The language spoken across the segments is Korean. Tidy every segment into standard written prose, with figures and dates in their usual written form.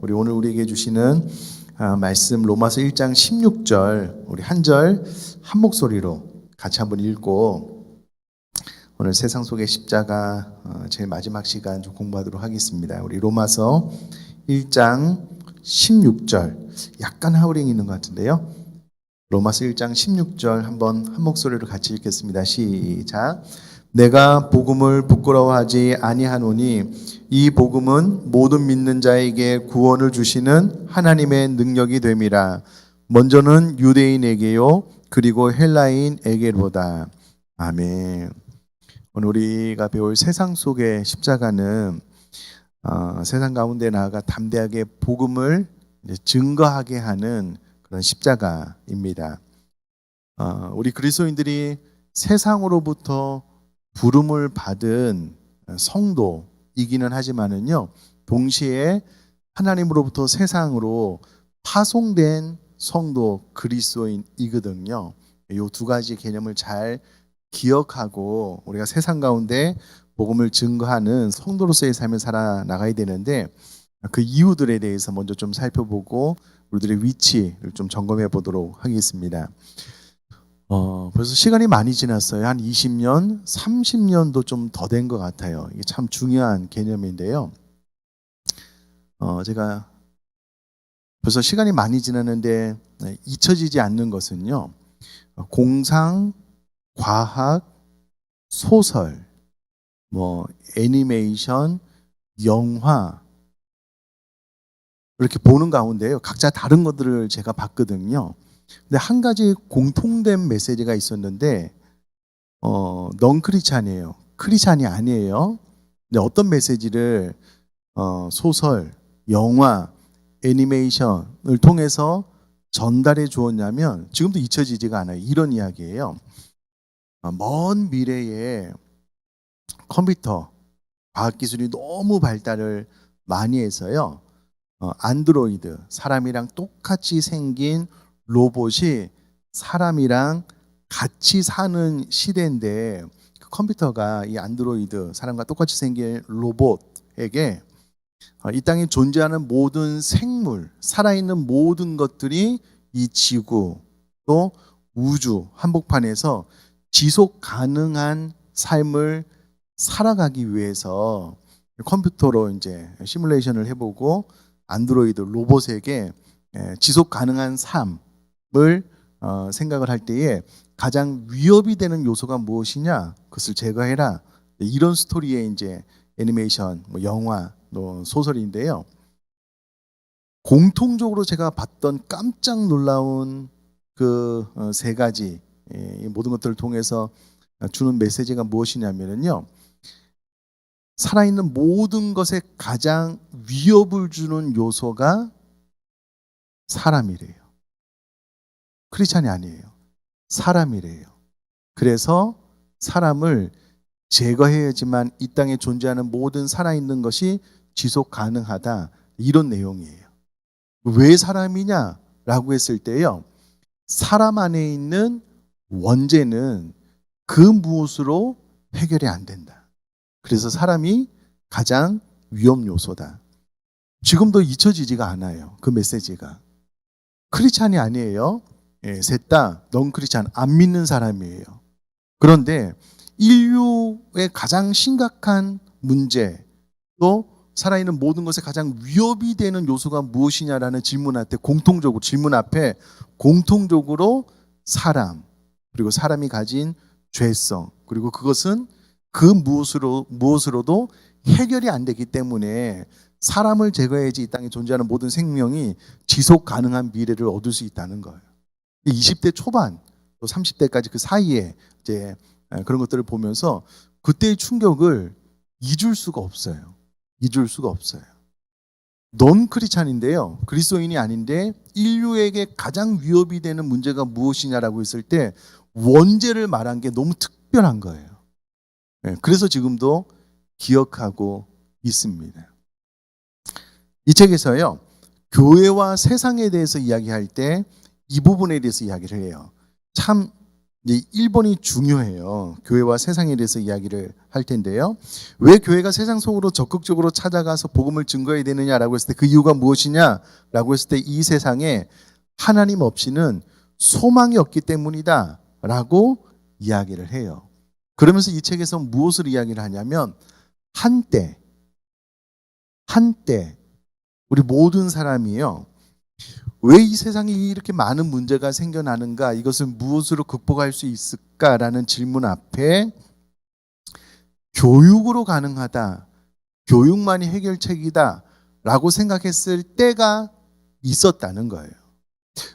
오늘 우리에게 주시는 말씀 로마서 1장 16절 우리 한 절 한 목소리로 같이 한번 읽고 오늘 세상 속의 십자가 제일 마지막 시간 좀 공부하도록 하겠습니다. 우리 로마서 1장 16절 약간 하우링이 있는 것 같은데요. 로마서 1장 16절 한번 한 목소리로 같이 읽겠습니다. 시작. 내가 복음을 부끄러워하지 아니하노니 이 복음은 모든 믿는 자에게 구원을 주시는 하나님의 능력이 됨이라. 먼저는 유대인에게요 그리고 헬라인에게로다. 아멘. 오늘 우리가 배울 세상 속의 십자가는 세상 가운데 나아가 담대하게 복음을 증거하게 하는 그런 십자가입니다. 우리 그리스도인들이 세상으로부터 부름을 받은 성도이기는 하지만은요, 동시에 하나님으로부터 세상으로 파송된 성도 그리스도인이거든요. 이 두 가지 개념을 잘 기억하고 우리가 세상 가운데 복음을 증거하는 성도로서의 삶을 살아나가야 되는데 그 이유들에 대해서 먼저 좀 살펴보고 우리들의 위치를 좀 점검해 보도록 하겠습니다. 벌써 시간이 많이 지났어요. 한 20년, 30년도 좀 더 된 것 같아요. 이게 참 중요한 개념인데요. 제가 벌써 시간이 많이 지났는데 잊혀지지 않는 것은요. 공상, 과학, 소설, 애니메이션, 영화 이렇게 보는 가운데요. 각자 다른 것들을 제가 봤거든요. 근데 한 가지 공통된 메시지가 있었는데 넌 크리스찬이에요. 크리스찬이 아니에요. 근데 어떤 메시지를 소설, 영화, 애니메이션을 통해서 전달해 주었냐면 지금도 잊혀지지가 않아요. 이런 이야기예요. 먼 미래에 컴퓨터, 과학기술이 너무 발달을 많이 해서요. 안드로이드, 사람이랑 똑같이 생긴 로봇이 사람이랑 같이 사는 시대인데 그 컴퓨터가 이 안드로이드, 사람과 똑같이 생긴 로봇에게 이 땅에 존재하는 모든 생물, 살아있는 모든 것들이 이 지구 또 우주 한복판에서 지속 가능한 삶을 살아가기 위해서 컴퓨터로 이제 시뮬레이션을 해보고 안드로이드 로봇에게 지속 가능한 삶을 생각을 할 때에 가장 위협이 되는 요소가 무엇이냐? 그것을 제거해라. 이런 스토리의 이제 애니메이션, 영화, 또 소설인데요. 공통적으로 제가 봤던 깜짝 놀라운 그 세 가지 모든 것들을 통해서 주는 메시지가 무엇이냐면요. 살아있는 모든 것에 가장 위협을 주는 요소가 사람이래요. 크리스찬이 아니에요. 사람이래요. 그래서 사람을 제거해야지만 이 땅에 존재하는 모든 살아있는 것이 지속 가능하다. 이런 내용이에요. 왜 사람이냐라고 했을 때요. 사람 안에 있는 원죄는 그 무엇으로 해결이 안 된다. 그래서 사람이 가장 위험 요소다. 지금도 잊혀지지가 않아요. 그 메시지가. 크리스찬이 아니에요. 셋 다 넌 크리스찬, 안 믿는 사람이에요. 그런데 인류의 가장 심각한 문제 또 살아있는 모든 것에 가장 위협이 되는 요소가 무엇이냐라는 질문 앞에 공통적으로 사람 그리고 사람이 가진 죄성 그리고 그것은 그 무엇으로도 해결이 안 되기 때문에 사람을 제거해야지 이 땅에 존재하는 모든 생명이 지속 가능한 미래를 얻을 수 있다는 거예요. 20대 초반 또 30대까지 그 사이에 이제 그런 것들을 보면서 그때의 충격을 잊을 수가 없어요. 잊을 수가 없어요. 넌 크리스찬인데요. 그리스도인이 아닌데 인류에게 가장 위협이 되는 문제가 무엇이냐라고 했을 때 원죄를 말한 게 너무 특별한 거예요. 그래서 지금도 기억하고 있습니다. 이 책에서요. 교회와 세상에 대해서 이야기할 때 이 부분에 대해서 이야기를 해요. 참 이 1번이 중요해요. 교회와 세상에 대해서 이야기를 할 텐데요. 왜 교회가 세상 속으로 적극적으로 찾아가서 복음을 증거해야 되느냐라고 했을 때 그 이유가 무엇이냐라고 했을 때 이 세상에 하나님 없이는 소망이 없기 때문이다 라고 이야기를 해요. 그러면서 이 책에서 무엇을 이야기를 하냐면 한때 우리 모든 사람이요. 왜 이 세상에 이렇게 많은 문제가 생겨나는가? 이것을 무엇으로 극복할 수 있을까라는 질문 앞에 교육으로 가능하다. 교육만이 해결책이다. 라고 생각했을 때가 있었다는 거예요.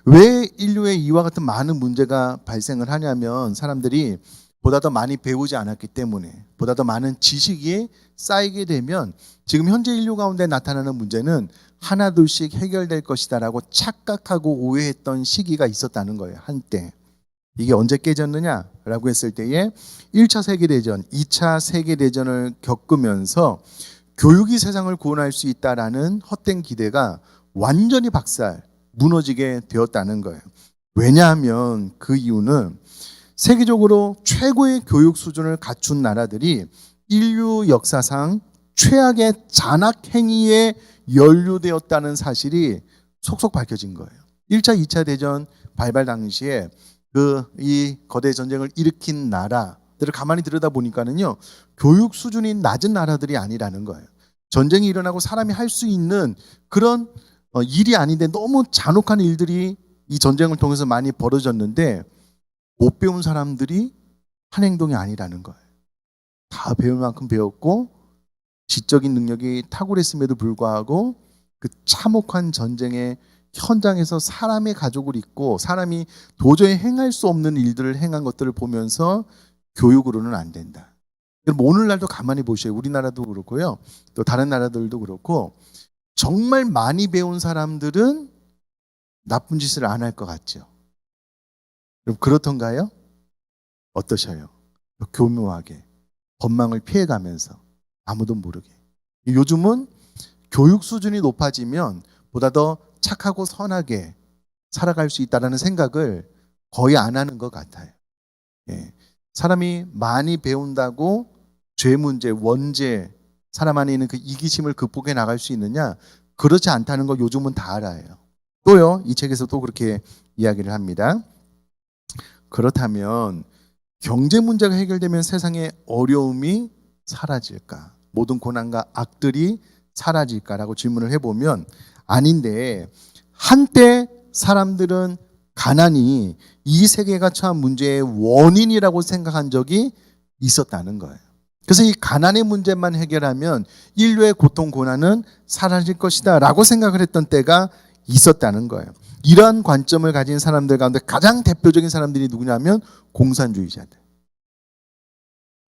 왜 인류에 이와 같은 많은 문제가 발생을 하냐면 사람들이 보다 더 많이 배우지 않았기 때문에, 보다 더 많은 지식이 쌓이게 되면 지금 현재 인류 가운데 나타나는 문제는 하나둘씩 해결될 것이다라고 착각하고 오해했던 시기가 있었다는 거예요. 한때. 이게 언제 깨졌느냐라고 했을 때에 1차 세계대전, 2차 세계대전을 겪으면서 교육이 세상을 구원할 수 있다라는 헛된 기대가 완전히 무너지게 되었다는 거예요. 왜냐하면 그 이유는 세계적으로 최고의 교육 수준을 갖춘 나라들이 인류 역사상 최악의 잔악 행위에 연루되었다는 사실이 속속 밝혀진 거예요. 1차, 2차 대전 발발 당시에 이 거대 전쟁을 일으킨 나라들을 가만히 들여다보니까는요, 교육 수준이 낮은 나라들이 아니라는 거예요. 전쟁이 일어나고 사람이 할 수 있는 그런 일이 아닌데 너무 잔혹한 일들이 이 전쟁을 통해서 많이 벌어졌는데 못 배운 사람들이 한 행동이 아니라는 거예요. 다 배울 만큼 배웠고 지적인 능력이 탁월했음에도 불구하고 그 참혹한 전쟁의 현장에서 사람의 가족을 잊고 사람이 도저히 행할 수 없는 일들을 행한 것들을 보면서 교육으로는 안 된다. 그럼 오늘날도 가만히 보셔요. 우리나라도 그렇고요. 또 다른 나라들도 그렇고 정말 많이 배운 사람들은 나쁜 짓을 안 할 것 같죠. 그럼 그렇던가요? 어떠셔요? 교묘하게 법망을 피해가면서 아무도 모르게. 요즘은 교육 수준이 높아지면 보다 더 착하고 선하게 살아갈 수 있다는 생각을 거의 안 하는 것 같아요. 예. 사람이 많이 배운다고 죄 문제, 원죄, 사람 안에 있는 그 이기심을 극복해 나갈 수 있느냐? 그렇지 않다는 거 요즘은 다 알아요. 또요, 이 책에서 또 그렇게 이야기를 합니다. 그렇다면 경제 문제가 해결되면 세상의 어려움이 사라질까? 모든 고난과 악들이 사라질까라고 질문을 해보면 아닌데, 한때 사람들은 가난이 이 세계가 처한 문제의 원인이라고 생각한 적이 있었다는 거예요. 그래서 이 가난의 문제만 해결하면 인류의 고통, 고난은 사라질 것이다 라고 생각을 했던 때가 있었다는 거예요. 이러한 관점을 가진 사람들 가운데 가장 대표적인 사람들이 누구냐면 공산주의자들.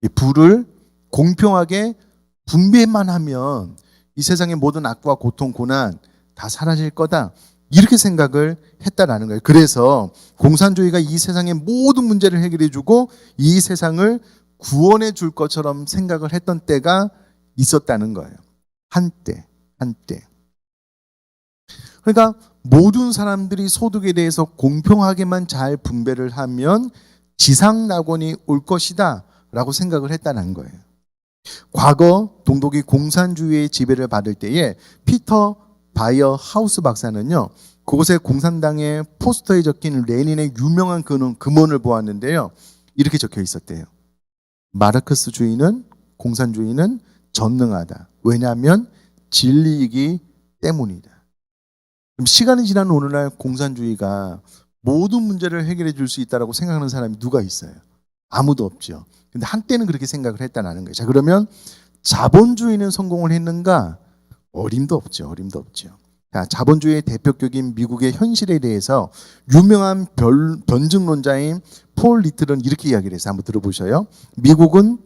이 부를 공평하게 분배만 하면 이 세상의 모든 악과 고통, 고난 다 사라질 거다. 이렇게 생각을 했다라는 거예요. 그래서 공산주의가 이 세상의 모든 문제를 해결해 주고 이 세상을 구원해 줄 것처럼 생각을 했던 때가 있었다는 거예요. 한때. 그러니까 모든 사람들이 소득에 대해서 공평하게만 잘 분배를 하면 지상낙원이 올 것이다 라고 생각을 했다는 거예요. 과거 동독이 공산주의의 지배를 받을 때에 피터 바이어 하우스 박사는요, 그곳에 공산당의 포스터에 적힌 레닌의 유명한 금언을 보았는데요, 이렇게 적혀 있었대요. 마르크스주의는, 공산주의는 전능하다. 왜냐하면 진리이기 때문이다. 그럼 시간이 지난 오늘날 공산주의가 모든 문제를 해결해 줄 수 있다고 생각하는 사람이 누가 있어요? 아무도 없죠. 근데 한때는 그렇게 생각을 했다는 거예요. 자, 그러면 자본주의는 성공을 했는가? 어림도 없죠. 자, 자본주의의 대표격인 미국의 현실에 대해서 유명한 변증론자인 폴 리틀은 이렇게 이야기를 해서 한번 들어보셔요. 미국은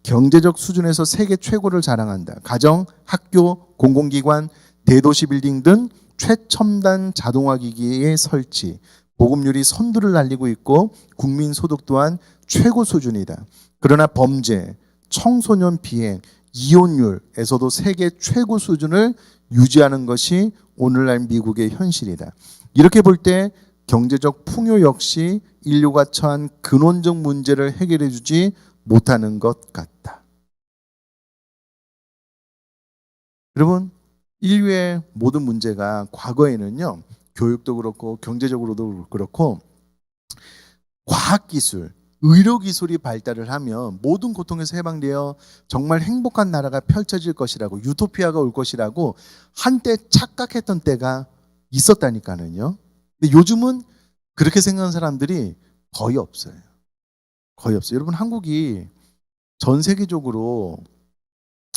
경제적 수준에서 세계 최고를 자랑한다. 가정, 학교, 공공기관, 대도시 빌딩 등 최첨단 자동화 기기의 설치, 보급률이 선두를 달리고 있고 국민 소득 또한 최고 수준이다. 그러나 범죄, 청소년 비행, 이혼율에서도 세계 최고 수준을 유지하는 것이 오늘날 미국의 현실이다. 이렇게 볼 때 경제적 풍요 역시 인류가 처한 근원적 문제를 해결해 주지 못하는 것 같다. 여러분, 인류의 모든 문제가 과거에는요, 교육도 그렇고 경제적으로도 그렇고 과학기술, 의료기술이 발달을 하면 모든 고통에서 해방되어 정말 행복한 나라가 펼쳐질 것이라고, 유토피아가 올 것이라고 한때 착각했던 때가 있었다니까는요. 근데 요즘은 그렇게 생각하는 사람들이 거의 없어요. 거의 없어요. 여러분, 한국이 전 세계적으로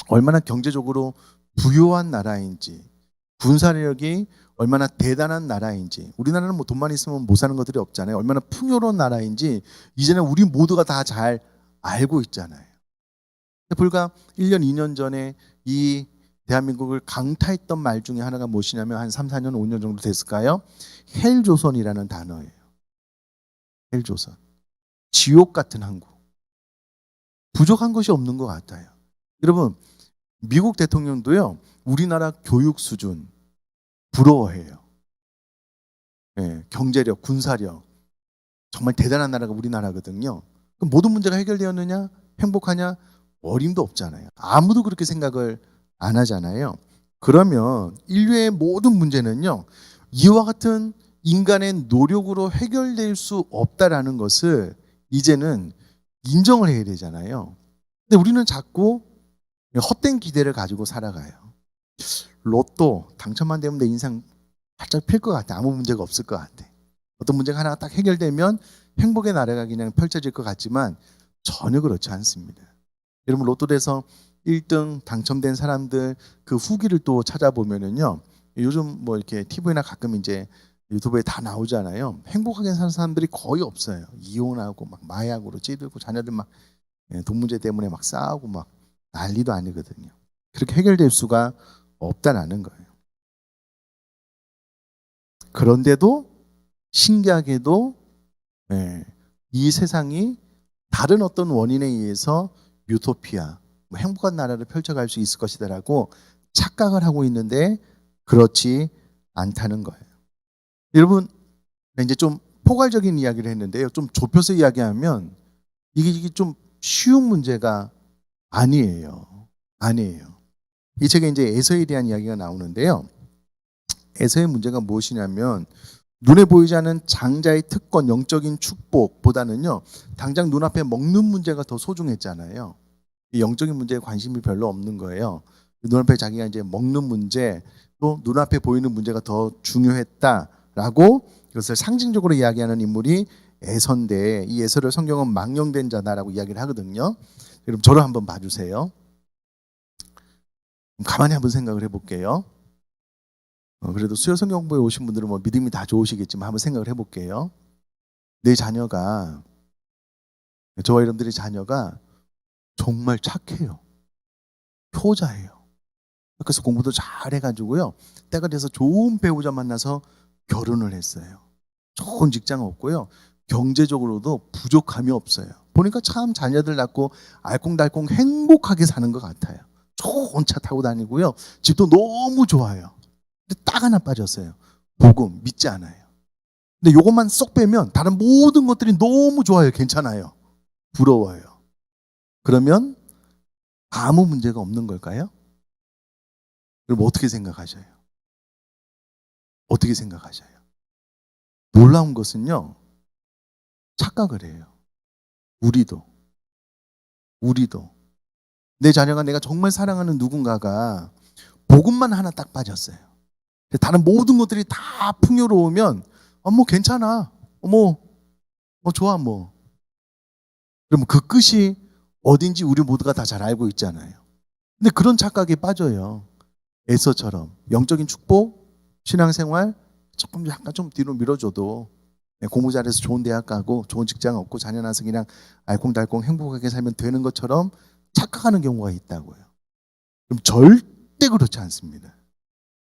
얼마나 경제적으로 부유한 나라인지, 군사력이 얼마나 대단한 나라인지, 우리나라는 뭐 돈만 있으면 못 사는 것들이 없잖아요. 얼마나 풍요로운 나라인지 이제는 우리 모두가 다 잘 알고 있잖아요. 불과 1년, 2년 전에 이 대한민국을 강타했던 말 중에 하나가 무엇이냐면 한 3, 4년, 5년 정도 됐을까요? 헬조선이라는 단어예요. 헬조선. 지옥 같은 한국. 부족한 것이 없는 것 같아요. 여러분, 미국 대통령도요, 우리나라 교육 수준 부러워해요. 네, 경제력, 군사력. 정말 대단한 나라가 우리나라거든요. 그럼 모든 문제가 해결되었느냐? 행복하냐? 어림도 없잖아요. 아무도 그렇게 생각을 안 하잖아요. 그러면 인류의 모든 문제는요, 이와 같은 인간의 노력으로 해결될 수 없다라는 것을 이제는 인정을 해야 되잖아요. 근데 우리는 자꾸 헛된 기대를 가지고 살아가요. 로또 당첨만 되면 내 인생 활짝 필 것 같아. 아무 문제가 없을 것 같아. 어떤 문제가 하나가 딱 해결되면 행복의 나라가 그냥 펼쳐질 것 같지만 전혀 그렇지 않습니다. 여러분, 로또에서 1등 당첨된 사람들 그 후기를 또 찾아보면은요, 요즘 뭐 이렇게 TV나 가끔 이제 유튜브에 다 나오잖아요. 행복하게 사는 사람들이 거의 없어요. 이혼하고 막 마약으로 찌들고 자녀들 막 돈 문제 때문에 막 싸우고 막 난리도 아니거든요. 그렇게 해결될 수가 없다라는 거예요. 그런데도 신기하게도 이 세상이 다른 어떤 원인에 의해서 유토피아, 뭐 행복한 나라를 펼쳐갈 수 있을 것이다라고 착각을 하고 있는데 그렇지 않다는 거예요. 여러분, 이제 좀 포괄적인 이야기를 했는데요. 좀 좁혀서 이야기하면 이게 좀 쉬운 문제가 아니에요. 아니에요. 이 책에 이제 에서에 대한 이야기가 나오는데요. 에서의 문제가 무엇이냐면 눈에 보이지 않는 장자의 특권, 영적인 축복보다는요, 당장 눈앞에 먹는 문제가 더 소중했잖아요. 영적인 문제에 관심이 별로 없는 거예요. 눈앞에 자기가 이제 먹는 문제, 또 눈앞에 보이는 문제가 더 중요했다라고 이것을 상징적으로 이야기하는 인물이 에서인데, 이 에서를 성경은 망령된 자다라고 이야기를 하거든요. 여러분, 저를 한번 봐주세요. 가만히 한번 생각을 해볼게요. 그래도 수요 성경 공부에 오신 분들은 뭐 믿음이 다 좋으시겠지만 한번 생각을 해볼게요. 내 자녀가, 저와 여러분들의 자녀가 정말 착해요. 효자예요. 그래서 공부도 잘 해가지고요. 때가 돼서 좋은 배우자 만나서 결혼을 했어요. 좋은 직장 없고요. 경제적으로도 부족함이 없어요. 보니까 참 자녀들 낳고 알콩달콩 행복하게 사는 것 같아요. 좋은 차 타고 다니고요. 집도 너무 좋아요. 근데 딱 하나 빠졌어요. 복음, 믿지 않아요. 근데 요것만 쏙 빼면 다른 모든 것들이 너무 좋아요. 괜찮아요. 부러워요. 그러면 아무 문제가 없는 걸까요? 그럼 어떻게 생각하셔요? 어떻게 생각하셔요? 놀라운 것은요, 착각을 해요. 우리도 내 자녀가 내가 정말 사랑하는 누군가가 복음만 하나 딱 빠졌어요. 다른 모든 것들이 다 풍요로우면 뭐 괜찮아. 좋아 뭐. 그러면 그 끝이 어딘지 우리 모두가 다 잘 알고 있잖아요. 근데 그런 착각에 빠져요. 에서처럼 영적인 축복, 신앙생활 조금 약간 좀 뒤로 밀어줘도 공부 잘해서 좋은 대학 가고 좋은 직장 얻고 자녀 낳아서 그냥 알콩달콩 행복하게 살면 되는 것처럼 착각하는 경우가 있다고요. 그럼 절대 그렇지 않습니다.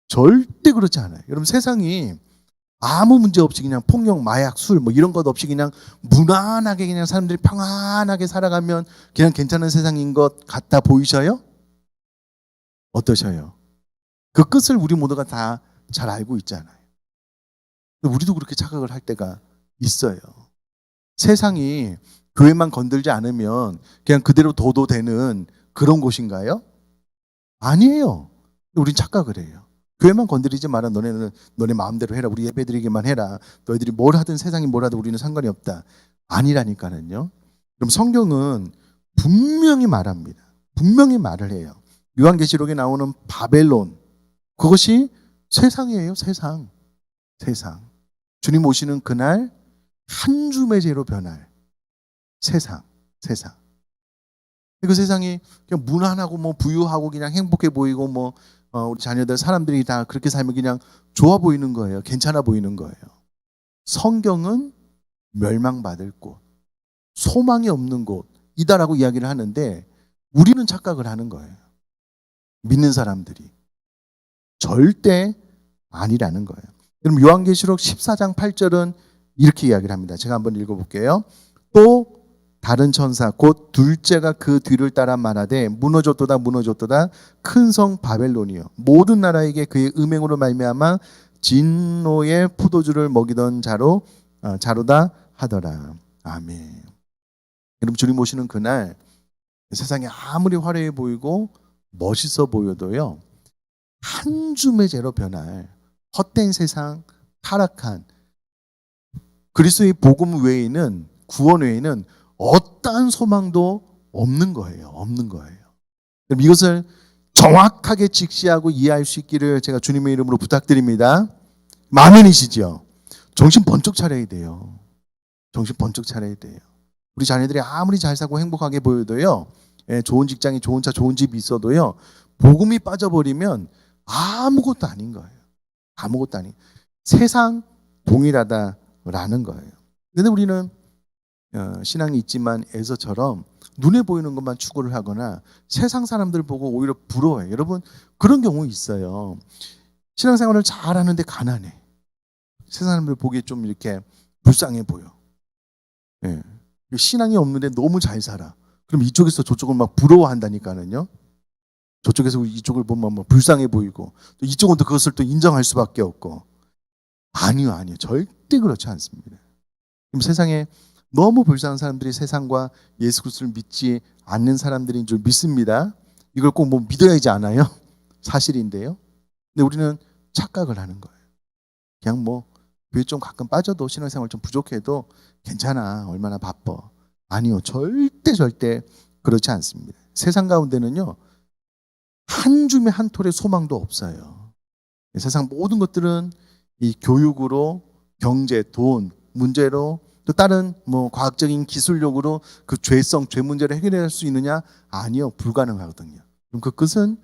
절대 그렇지 않아요. 여러분, 세상이 아무 문제 없이 그냥 폭력, 마약, 술 뭐 이런 것 없이 그냥 무난하게 그냥 사람들이 평안하게 살아가면 그냥 괜찮은 세상인 것 같아 보이셔요? 어떠셔요? 그 끝을 우리 모두가 다 잘 알고 있잖아요. 우리도 그렇게 착각을 할 때가 있어요. 세상이 교회만 건들지 않으면 그냥 그대로 둬도 되는 그런 곳인가요? 아니에요. 우린 착각을 해요. 교회만 건드리지 마라. 너네는 너네 마음대로 해라. 우리 예배드리기만 해라. 너희들이 뭘 하든 세상이 뭘 하든 우리는 상관이 없다. 아니라니까는요. 그럼 성경은 분명히 말합니다. 분명히 말을 해요. 요한계시록에 나오는 바벨론, 그것이 세상이에요. 세상. 주님 오시는 그날 한 줌의 죄로 변할 세상. 그 세상이 그냥 무난하고 뭐 부유하고 그냥 행복해 보이고 뭐 우리 자녀들 사람들이 다 그렇게 살면 그냥 좋아 보이는 거예요. 괜찮아 보이는 거예요. 성경은 멸망받을 곳, 소망이 없는 곳이다라고 이야기를 하는데 우리는 착각을 하는 거예요. 믿는 사람들이. 절대 아니라는 거예요. 그럼 요한계시록 14장 8절은 이렇게 이야기를 합니다. 제가 한번 읽어볼게요. 또 다른 천사 곧 둘째가 그 뒤를 따라 말하되 무너졌도다 큰 성 바벨론이요 모든 나라에게 그의 음행으로 말미암아 진노의 포도주를 먹이던 자로다 하더라. 아멘. 여러분 주님 오시는 그날 세상이 아무리 화려해 보이고 멋있어 보여도요 한 줌의 죄로 변할 헛된 세상, 타락한 그리스도의 복음 외에는 구원 외에는 어떠한 소망도 없는 거예요. 그럼 이것을 정확하게 직시하고 이해할 수 있기를 제가 주님의 이름으로 부탁드립니다. 아멘이시죠? 정신 번쩍 차려야 돼요. 우리 자녀들이 아무리 잘 사고 행복하게 보여도요, 좋은 직장이, 좋은 차, 좋은 집이 있어도요, 복음이 빠져버리면 아무것도 아닌 거예요. 세상 동일하다라는 거예요. 그런데 우리는 신앙이 있지만 에서처럼 눈에 보이는 것만 추구를 하거나 세상 사람들 보고 오히려 부러워해요. 여러분 그런 경우 있어요. 신앙생활을 잘하는데 가난해. 세상 사람들 보기에 좀 이렇게 불쌍해 보여. 신앙이 없는데 너무 잘 살아. 그럼 이쪽에서 저쪽을 막 부러워한다니까는요. 저쪽에서 이쪽을 보면 뭐 불쌍해 보이고 또 이쪽은 또 그것을 또 인정할 수밖에 없고. 아니요. 절대 그렇지 않습니다. 그럼 세상에 너무 불쌍한 사람들이 세상과 예수 그리스도를 믿지 않는 사람들인 줄 믿습니다. 이걸 꼭 뭐 믿어야 하지 않아요? 사실인데요. 근데 우리는 착각을 하는 거예요. 그냥 뭐 교회 좀 가끔 빠져도 신앙생활 좀 부족해도 괜찮아. 얼마나 바빠. 아니요. 절대 그렇지 않습니다. 세상 가운데는요. 한 줌의 한 톨의 소망도 없어요. 세상 모든 것들은 이 교육으로, 경제, 돈, 문제로 또 다른 뭐 과학적인 기술력으로 그 죄 문제를 해결할 수 있느냐? 아니요. 불가능하거든요. 그럼 그 끝은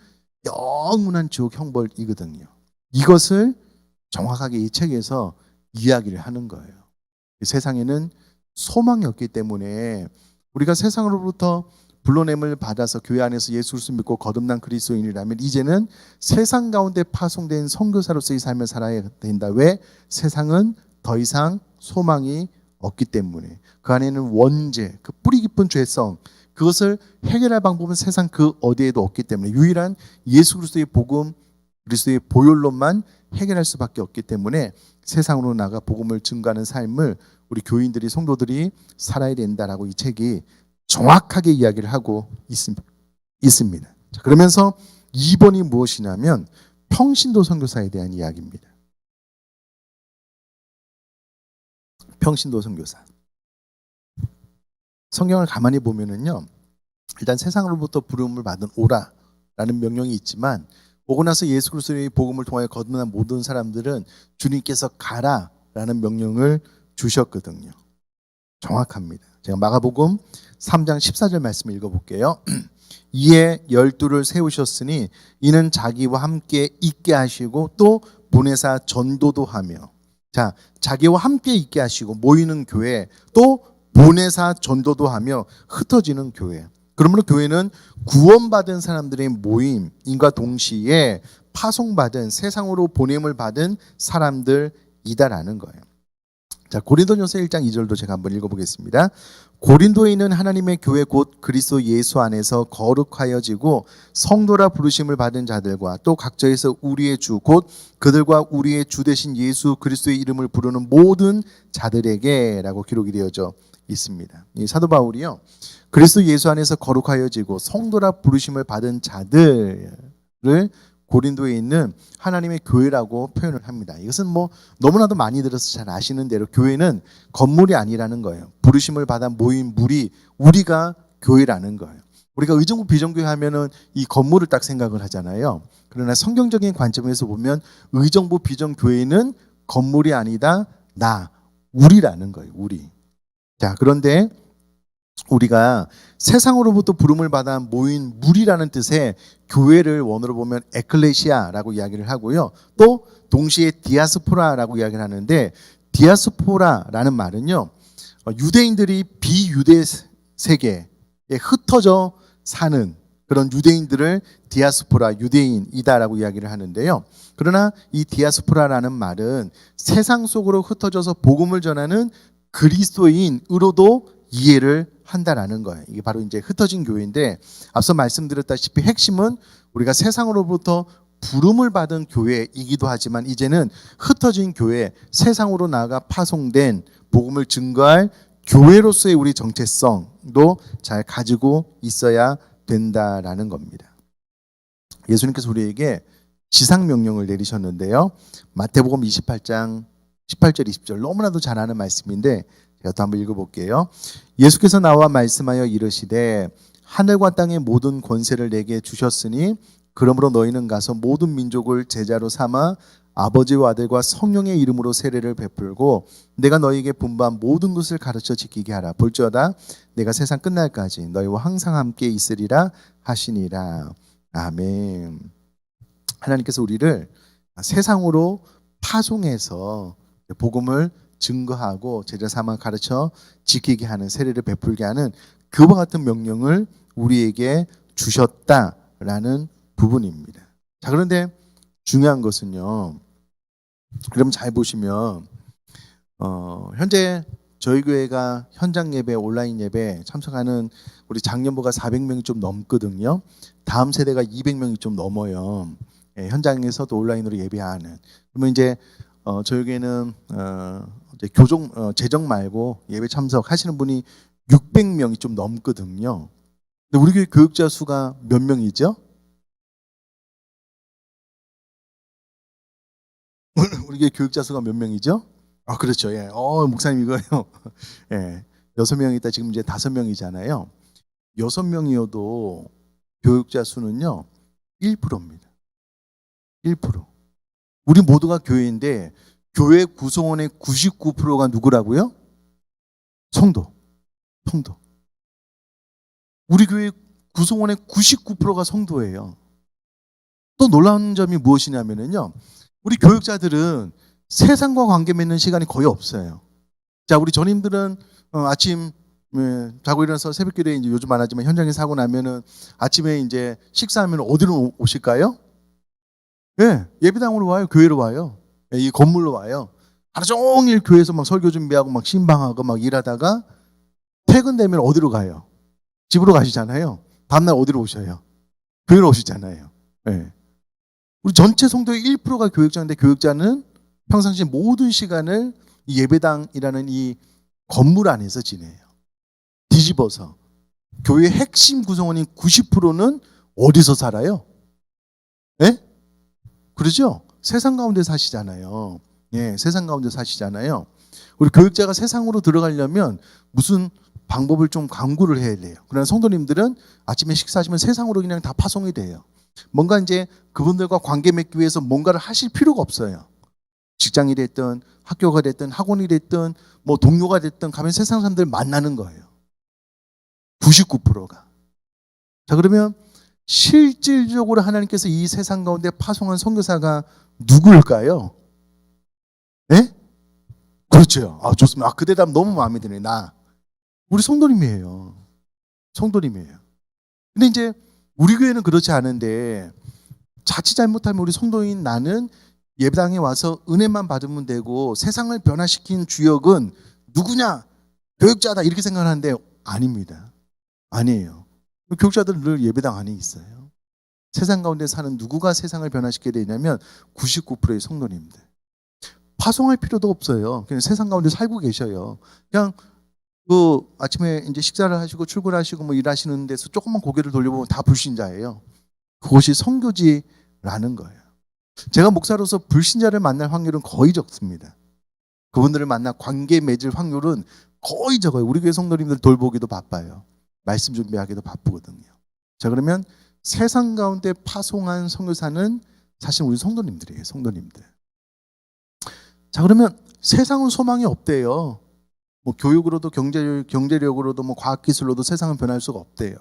영원한 지옥 형벌이거든요. 이것을 정확하게 이 책에서 이야기를 하는 거예요. 세상에는 소망이 없기 때문에 우리가 세상으로부터 불러냄을 받아서 교회 안에서 예수 그리스도 믿고 거듭난 그리스도인이라면 이제는 세상 가운데 파송된 선교사로서의 삶을 살아야 된다. 왜? 세상은 더 이상 소망이 없기 때문에 그 안에는 원죄, 그 뿌리 깊은 죄성 그것을 해결할 방법은 세상 그 어디에도 없기 때문에 유일한 예수 그리스도의 복음, 그리스도의 보혈로만 해결할 수밖에 없기 때문에 세상으로 나가 복음을 증거하는 삶을 우리 교인들이 성도들이 살아야 된다라고 이 책이 정확하게 이야기를 하고 있습니다. 자, 그러면서 2번이 무엇이냐면 평신도 선교사에 대한 이야기입니다. 평신도 선교사. 성경을 가만히 보면은요. 일단 세상으로부터 부름을 받은 오라라는 명령이 있지만 오고 나서 예수 그리스도의 복음을 통하여 거듭난 모든 사람들은 주님께서 가라라는 명령을 주셨거든요. 정확합니다. 제가 마가복음 3장 14절 말씀을 읽어볼게요. 이에 12를 세우셨으니 이는 자기와 함께 있게 하시고 또 보내사 전도도 하며 자, 자기와 함께 있게 하시고 모이는 교회 또 보내사 전도도 하며 흩어지는 교회. 그러므로 교회는 구원받은 사람들의 모임인과 동시에 파송받은 세상으로 보냄을 받은 사람들이다라는 거예요. 자, 고린도전서 1장 2절도 제가 한번 읽어보겠습니다. 고린도에 있는 하나님의 교회 곧 그리스도 예수 안에서 거룩하여지고 성도라 부르심을 받은 자들과 또 각처에서 우리의 주 곧 그들과 우리의 주 되신 예수 그리스도의 이름을 부르는 모든 자들에게라고 기록이 되어져 있습니다. 이 사도 바울이요, 그리스도 예수 안에서 거룩하여지고 성도라 부르심을 받은 자들을 고린도에 있는 하나님의 교회라고 표현을 합니다. 이것은 뭐 너무나도 많이 들어서 잘 아시는 대로 교회는 건물이 아니라는 거예요. 부르심을 받아 모인 무리, 우리가 교회라는 거예요. 우리가 의정부 비정교회 하면은 이 건물을 딱 생각을 하잖아요. 그러나 성경적인 관점에서 보면 의정부 비정교회는 건물이 아니다, 우리라는 거예요. 우리. 자, 그런데 우리가 세상으로부터 부름을 받아 모인 무리라는 뜻의 교회를 원어로 보면 에클레시아라고 이야기를 하고요. 또 동시에 디아스포라라고 이야기를 하는데, 디아스포라라는 말은요, 유대인들이 비유대 세계에 흩어져 사는 그런 유대인들을 디아스포라, 유대인이다라고 이야기를 하는데요. 그러나 이 디아스포라라는 말은 세상 속으로 흩어져서 복음을 전하는 그리스도인으로도 이해를 한다라는 거예요. 이게 바로 이제 흩어진 교회인데, 앞서 말씀드렸다시피 핵심은 우리가 세상으로부터 부름을 받은 교회이기도 하지만 이제는 흩어진 교회, 세상으로 나아가 파송된 복음을 증거할 교회로서의 우리 정체성도 잘 가지고 있어야 된다라는 겁니다. 예수님께서 우리에게 지상명령을 내리셨는데요. 마태복음 28장 18절 20절 너무나도 잘 아는 말씀인데 제가 또 한번 읽어볼게요. 예수께서 나와 말씀하여 이르시되 하늘과 땅의 모든 권세를 내게 주셨으니 그러므로 너희는 가서 모든 민족을 제자로 삼아 아버지와 아들과 성령의 이름으로 세례를 베풀고 내가 너희에게 분부한 모든 것을 가르쳐 지키게 하라. 볼지어다 내가 세상 끝날까지 너희와 항상 함께 있으리라 하시니라. 아멘. 하나님께서 우리를 세상으로 파송해서 복음을 증거하고 제자 삼아 가르쳐 지키게 하는, 세례를 베풀게 하는 그와 같은 명령을 우리에게 주셨다라는 부분입니다. 자, 그런데 중요한 것은요, 그럼 잘 보시면 현재 저희 교회가 현장 예배, 온라인 예배 참석하는 우리 장년부가 400명이 좀 넘거든요. 다음 세대가 200명이 좀 넘어요. 예, 현장에서도 온라인으로 예배하는. 그러면 이제 저희 교회는 이제 재정 말고 예배 참석하시는 분이 600명이 좀 넘거든요. 근데 우리 교회 교육자 수가 몇 명이죠? 우리 교회 교육자 수가 몇 명이죠? 아, 그렇죠. 예. 목사님 이거요. 예. 6명이 있다. 지금 이제 5명이잖아요. 6명이어도 교육자 수는요, 1%입니다. 1%. 우리 모두가 교회인데 교회 구성원의 99%가 누구라고요? 성도. 우리 교회 구성원의 99%가 성도예요. 또 놀라운 점이 무엇이냐면요, 우리 교육자들은 세상과 관계 맺는 시간이 거의 없어요. 자, 우리 전임들은 아침 자고 일어나서 새벽기도에 이제 요즘 안 하지만 현장에 사고 나면은 아침에 이제 식사하면 어디로 오실까요? 예, 예배당으로 와요. 교회로 와요. 예, 이 건물로 와요. 하루 종일 교회에서 막 설교 준비하고 막 신방하고 막 일하다가 퇴근되면 어디로 가요? 집으로 가시잖아요. 다음날 어디로 오셔요? 교회로 오시잖아요. 예. 우리 전체 성도의 1%가 교육자인데 교육자는 평상시 모든 시간을 이 예배당이라는 이 건물 안에서 지내요. 뒤집어서 교회의 핵심 구성원인 90%는 어디서 살아요? 예? 그러죠? 세상 가운데 사시잖아요. 예, 세상 가운데 사시잖아요. 우리 교육자가 세상으로 들어가려면 무슨 방법을 좀 강구를 해야 돼요. 그러나 성도님들은 아침에 식사하시면 세상으로 그냥 다 파송이 돼요. 뭔가 이제 그분들과 관계 맺기 위해서 뭔가를 하실 필요가 없어요. 직장이 됐든 학교가 됐든 학원이 됐든 뭐 동료가 됐든 가면 세상 사람들 만나는 거예요. 99%가. 자, 그러면 실질적으로 하나님께서 이 세상 가운데 파송한 선교사가 누구일까요? 네? 그렇죠. 아, 좋습니다. 그 대답 너무 마음에 드네요. 우리 성도님이에요. 성도님이에요. 근데 이제 우리 교회는 그렇지 않은데 자칫 잘못하면 우리 성도인 나는 예배당에 와서 은혜만 받으면 되고 세상을 변화시킨 주역은 누구냐? 교육자다 이렇게 생각하는데 아닙니다. 아니에요. 교육자들은 늘 예배당 안에 있어요. 세상 가운데 사는 누구가 세상을 변화시키게 되냐면 99%의 성도님들. 파송할 필요도 없어요. 그냥 세상 가운데 살고 계셔요. 그냥 그 아침에 이제 식사를 하시고 출근하시고 뭐 일하시는 데서 조금만 고개를 돌려보면 다 불신자예요. 그것이 선교지라는 거예요. 제가 목사로서 불신자를 만날 확률은 거의 적습니다. 그분들을 만나 관계 맺을 확률은 거의 적어요. 우리 교회 성도님들 돌보기도 바빠요. 말씀 준비하기도 바쁘거든요. 자, 그러면 세상 가운데 파송한 선교사는 사실 우리 성도님들이에요. 성도님들. 자, 그러면 세상은 소망이 없대요. 뭐 교육으로도 경제력으로도 뭐 과학기술로도 세상은 변할 수가 없대요.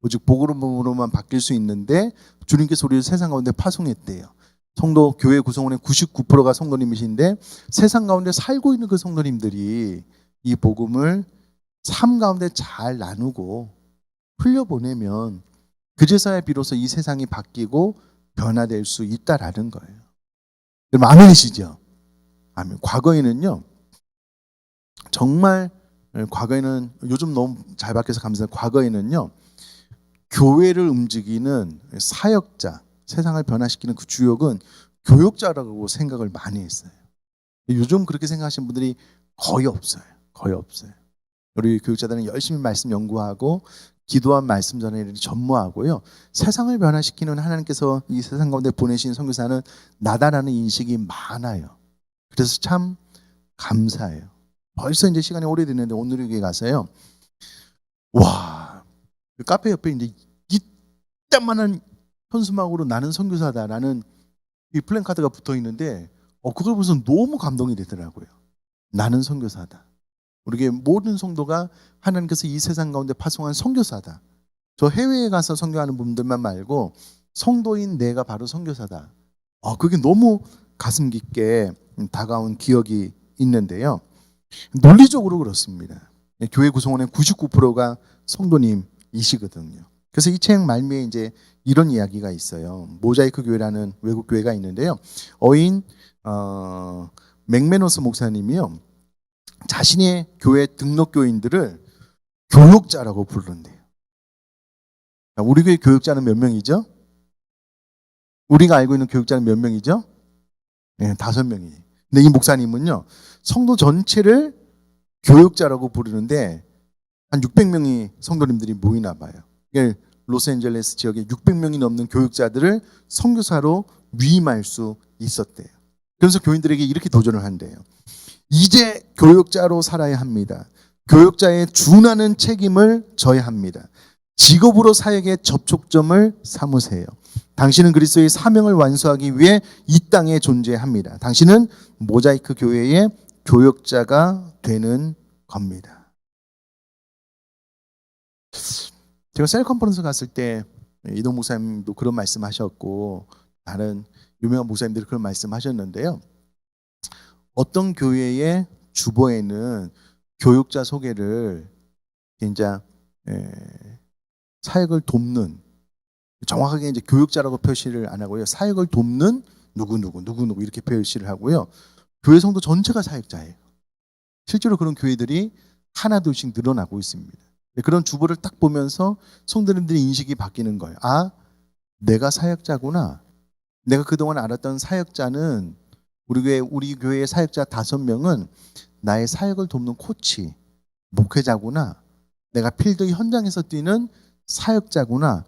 오직 복음으로만 바뀔 수 있는데 주님께서 우리를 세상 가운데 파송했대요. 성도 교회 구성원의 99%가 성도님이신데 세상 가운데 살고 있는 그 성도님들이 이 복음을 삶 가운데 잘 나누고 흘려보내면 그제서야 비로소 이 세상이 바뀌고 변화될 수 있다라는 거예요. 여러분 아멘이시죠? 아멘. 과거에는요. 정말 과거에는 요즘 너무 잘 바뀌어서 감사해요. 과거에는요. 교회를 움직이는 사역자, 세상을 변화시키는 그 주역은 교육자라고 생각을 많이 했어요. 요즘 그렇게 생각하시는 분들이 거의 없어요. 거의 없어요. 우리 교육자들은 열심히 말씀 연구하고 기도한 말씀 전에 전무하고요. 세상을 변화시키는 하나님께서 이 세상 가운데 보내신 선교사는 나다라는 인식이 많아요. 그래서 참 감사해요. 벌써 이제 시간이 오래됐는데 오늘 여기 가서요. 와, 그 카페 옆에 이제 이따만한 현수막으로 나는 선교사다라는 이 플랜카드가 붙어 있는데 그걸 보면서 너무 감동이 되더라고요. 나는 선교사다. 우리의 모든 성도가 하나님께서 이 세상 가운데 파송한 선교사다. 저 해외에 가서 선교하는 분들만 말고 성도인 내가 바로 선교사다. 그게 너무 가슴 깊게 다가온 기억이 있는데요. 논리적으로 그렇습니다. 교회 구성원의 99%가 성도님이시거든요. 그래서 이 책 말미에 이제 이런 이야기가 있어요. 모자이크 교회라는 외국 교회가 있는데요. 어인 맥메노스 목사님이요. 자신의 교회 등록 교인들을 교육자라고 부르는데요. 우리 교회 교육자는 몇 명이죠? 우리가 알고 있는 교육자는 몇 명이죠? 네, 5명이에요. 근데 이 목사님은요. 성도 전체를 교육자라고 부르는데 한 600명이 성도님들이 모이나 봐요. 로스앤젤레스 지역에 600명이 넘는 교육자들을 선교사로 위임할 수 있었대요. 그래서 교인들에게 이렇게 도전을 한대요. 이제 교육자로 살아야 합니다. 교육자의 준하는 책임을 져야 합니다. 직업으로 사역의 접촉점을 삼으세요. 당신은 그리스도의 사명을 완수하기 위해 이 땅에 존재합니다. 당신은 모자이크 교회의 교육자가 되는 겁니다. 제가 셀 컨퍼런스 갔을 때 이동 목사님도 그런 말씀하셨고 다른 유명한 목사님들이 그런 말씀하셨는데요. 어떤 교회의 주보에는 교육자 소개를 이제 사역을 돕는 정확하게 이제 교육자라고 표시를 안 하고요. 사역을 돕는 누구 이렇게 표시를 하고요. 교회 성도 전체가 사역자예요. 실제로 그런 교회들이 하나둘씩 늘어나고 있습니다. 그런 주보를 딱 보면서 성도님들의 인식이 바뀌는 거예요. 내가 사역자구나. 내가 그동안 알았던 사역자는 우리 교회의 사역자 5명은 나의 사역을 돕는 코치, 목회자구나. 내가 필드 현장에서 뛰는 사역자구나.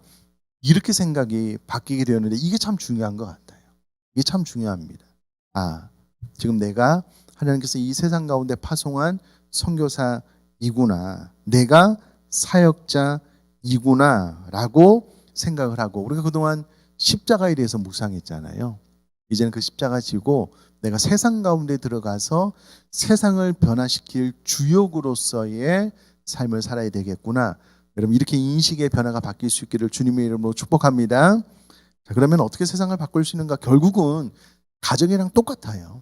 이렇게 생각이 바뀌게 되었는데 이게 참 중요한 것 같아요. 이게 참 중요합니다. 지금 내가 하나님께서 이 세상 가운데 파송한 선교사이구나. 내가 사역자이구나 라고 생각을 하고 우리가 그동안 십자가에 대해서 묵상했잖아요. 이제는 그 십자가 지고 내가 세상 가운데 들어가서 세상을 변화시킬 주역으로서의 삶을 살아야 되겠구나. 여러분 이렇게 인식의 변화가 바뀔 수 있기를 주님의 이름으로 축복합니다. 자, 그러면 어떻게 세상을 바꿀 수 있는가? 결국은 가정이랑 똑같아요.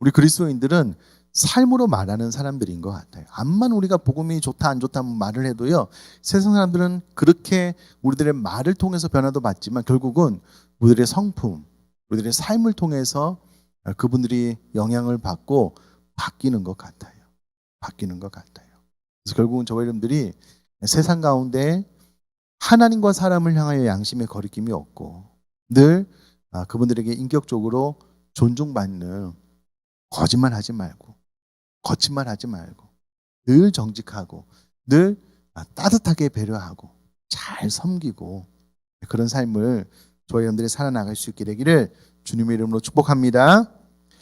우리 그리스도인들은 삶으로 말하는 사람들인 것 같아요. 암만 우리가 복음이 좋다 안 좋다 말을 해도요. 세상 사람들은 그렇게 우리들의 말을 통해서 변화도 받지만 결국은 우리들의 성품, 우리들의 삶을 통해서 그분들이 영향을 받고 바뀌는 것 같아요. 바뀌는 것 같아요. 그래서 결국은 저와 여러분들이 세상 가운데 하나님과 사람을 향하여 양심의 거리낌이 없고 늘 그분들에게 인격적으로 존중받는 거짓말하지 말고 거짓말하지 말고 늘 정직하고 늘 따뜻하게 배려하고 잘 섬기고 그런 삶을 저희 여러분들이 살아나갈 수 있게 되기를 주님의 이름으로 축복합니다.